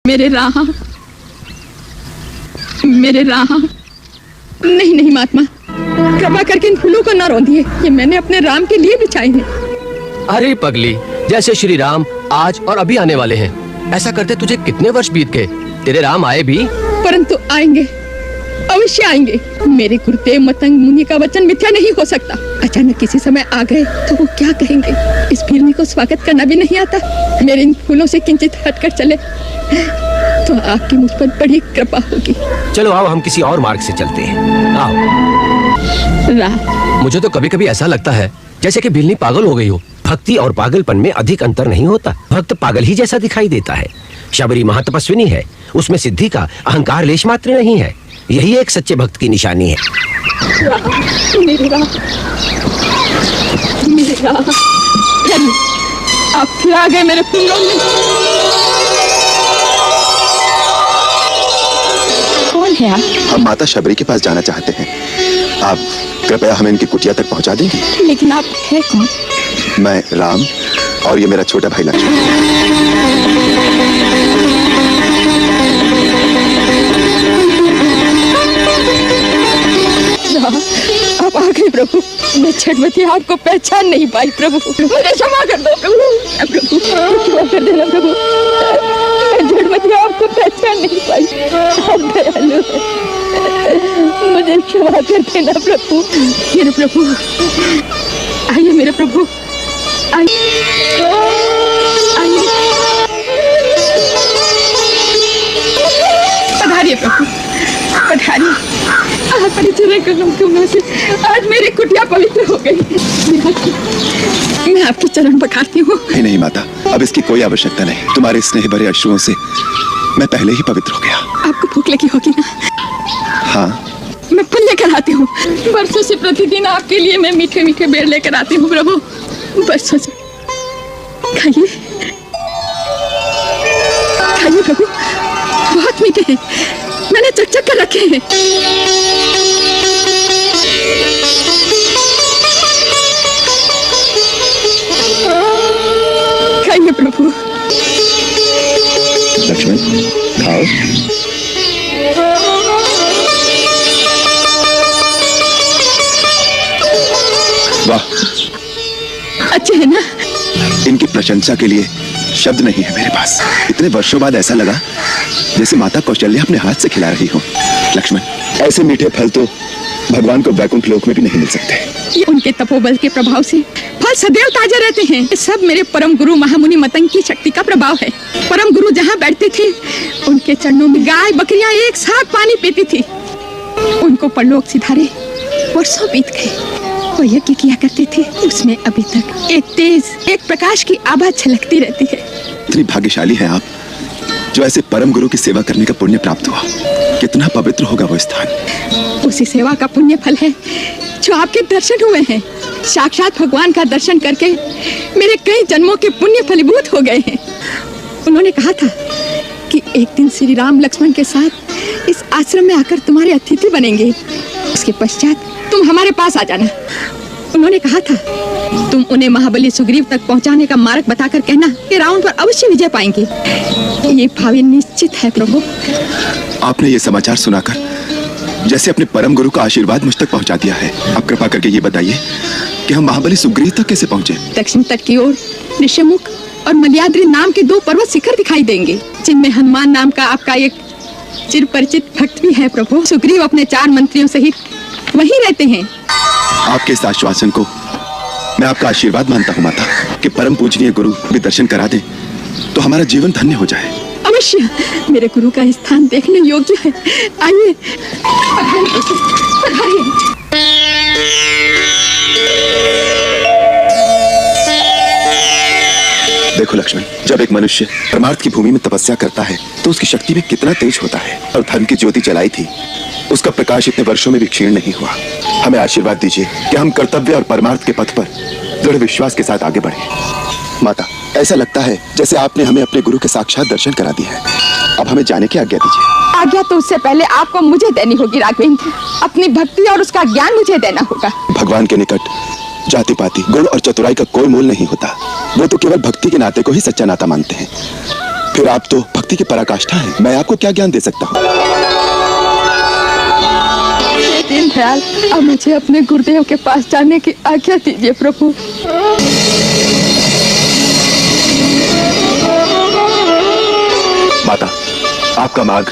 मेरे राम, मेरे राम। नहीं नहीं महात्मा, कृपा करके इन फूलों को न रोंदिए, ये मैंने अपने राम के लिए बिछाए हैं। अरे पगली, जैसे श्री राम आज और अभी आने वाले हैं, ऐसा करते तुझे कितने वर्ष बीत गए। तेरे राम आए भी, परंतु आएंगे, अवश्य आएंगे। मेरे गुरुदेव मतंग मुनि का वचन मिथ्या नहीं हो सकता। अचानक किसी समय आ गए तो वो क्या कहेंगे। इस फिरनी को स्वागत करना भी नहीं आता। मेरे इन फूलों से किंचित हटकर चले तो आपकी मुझ पर बड़ी कृपा होगी। चलो आओ, हम किसी और मार्ग से चलते हैं। आओ। मुझे तो कभी कभी ऐसा लगता है जैसे कि बिल्ली पागल हो गई हो। भक्ति और पागलपन में अधिक अंतर नहीं होता। भक्त पागल ही जैसा दिखाई देता है। शबरी महातपस्विनी है, उसमें सिद्धि का अहंकार लेश मात्र नहीं है। यही एक सच्चे भक्त की निशानी है। मेरे राम, मेरे राम, आप फिर आ गए मेरे फूलों में। कौन है आप? हम माता शबरी के पास जाना चाहते हैं। आप कृपया हमें इनकी कुटिया तक पहुंचा देंगे? लेकिन आप है कौन? मैं राम और ये मेरा छोटा भाई लक्ष्मण। आप आ गए प्रभु। मैं छठवती आपको पहचान नहीं पाई प्रभु। मुझे क्षमा कर दो प्रभु। प्रभु क्षमा कर देना प्रभु। मैं छठवती आपको पहचान नहीं पाई। आप दयालु हैं, मुझे क्षमा कर देना प्रभु। मेरे प्रभु आइए, मेरे प्रभु आइए, आइए। पधारिए प्रभु, पधारिए। से आज मेरी कुटिया पवित्र हो गई। मैं आपके चरण पखारती हूँ। नहीं नहीं माता, अब इसकी कोई आवश्यकता नहीं। तुम्हारे स्नेह भरे अश्रुओं से मैं पहले ही पवित्र हो गया। आपको भूख लगी होगी ना? हाँ, मैं फल लेकर आती हूँ। बरसों से प्रतिदिन आपके लिए मैं मीठे मीठे बेर लेकर आती हूँ प्रभु। बरसों से। खाइए, खाइए प्रभु, बहुत मीठे हैं। मैंने चक कर रखे हैं। खाइए प्रभु। लक्ष्मण खाओ। वाह, अच्छे हैं ना? इनकी प्रशंसा के लिए शब्द नहीं है मेरे पास। इतने वर्षों बाद ऐसा लगा जैसे माता कौशल्या अपने हाथ से खिला रही हो। लक्ष्मण, ऐसे मीठे फल तो भगवान को वैकुंठ लोक में भी नहीं मिल सकते। ये उनके तपोबल के प्रभाव से फल सदैव ताजा रहते हैं। ये सब मेरे परम गुरु महामुनि मतंग की शक्ति का प्रभाव है। परम गुरु जहाँ बैठते थे, उनके चरणों में गाय बकरियां एक साथ पानी पीती थी। उनको परलोक सिधारे वर्षों बीत गए। वो यज्ञ किया करते थे, उसमें अभी तक एक तेज, एक प्रकाश की आभा झलकती रहती है। इतनी भाग्यशाली हैं आप जो ऐसे परम गुरु की सेवा करने का पुण्य प्राप्त हुआ। कितना पवित्र होगा वो स्थान। उसी सेवा का पुण्य फल है जो आपके दर्शन हुए हैं। साक्षात भगवान का दर्शन करके मेरे कई जन्मों के पुण्य फलीभूत हो गए हैं। उन्होंने कहा था कि एक दिन श्री राम लक्ष्मण के साथ इस आश्रम में आकर तुम्हारे अतिथि बनेंगे। उसके पश्चात तुम हमारे पास आ जाना। उन्होंने कहा था तुम उन्हें महाबली सुग्रीव तक पहुंचाने का मार्ग बताकर कहना कि रावण पर अवश्य विजय पाएंगे। ये भावी निश्चित है प्रभु। आपने ये समाचार सुनाकर जैसे अपने परम गुरु का आशीर्वाद मुझ तक पहुंचा दिया है। आप कृपा करके ये बताइए कि हम महाबली सुग्रीव तक कैसे पहुंचे? दक्षिण तट की ओर ऋषिमुख और मल्याद्रि नाम के 2 पर्वत शिखर दिखाई देंगे, जिनमें हनुमान नाम का आपका एक चिर परिचित भक्त भी है प्रभु। सुग्रीव अपने 4 मंत्रियों सहित वहीं रहते हैं। आपके इस आश्वासन को मैं आपका आशीर्वाद मानता हूँ माता कि परम पूजनीय गुरु भी दर्शन करा दे तो हमारा जीवन धन्य हो जाए। अवश्य, मेरे गुरु का स्थान देखने योग्य है। आइए, पधारिए। देखो लक्ष्मण, जब एक मनुष्य परमार्थ की भूमि में तपस्या करता है तो उसकी शक्ति में कितना तेज होता है। और धर्म की ज्योति जलाई थी, उसका प्रकाश इतने वर्षों में भी क्षीण नहीं हुआ। हमें आशीर्वाद दीजिए कि हम कर्तव्य और परमार्थ के पथ पर दृढ़ विश्वास के साथ आगे बढ़े। माता, ऐसा लगता है जैसे आपने हमें अपने गुरु के साक्षात दर्शन करा दिए हैं। अब हमें जाने की आज्ञा दीजिए। आज्ञा तो उससे पहले आपको मुझे देनी होगी राघवेंद्र। अपनी भक्ति और उसका ज्ञान मुझे देना होगा। भगवान के निकट जाति पाति, गुण और चतुराई का कोई मोल नहीं होता। वो तो केवल भक्ति के नाते को ही सच्चा नाता मानते हैं। फिर आप तो भक्ति की पराकाष्ठा हैं। मैं आपको क्या ज्ञान दे सकता हूँ? दीनदयाल, अब मुझे अपने गुरुदेव के पास जाने की आज्ञा दीजिए प्रभु। माता, आपका मार्ग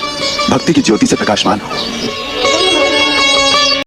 भक्ति की ज्योति से प्रकाशमान हो।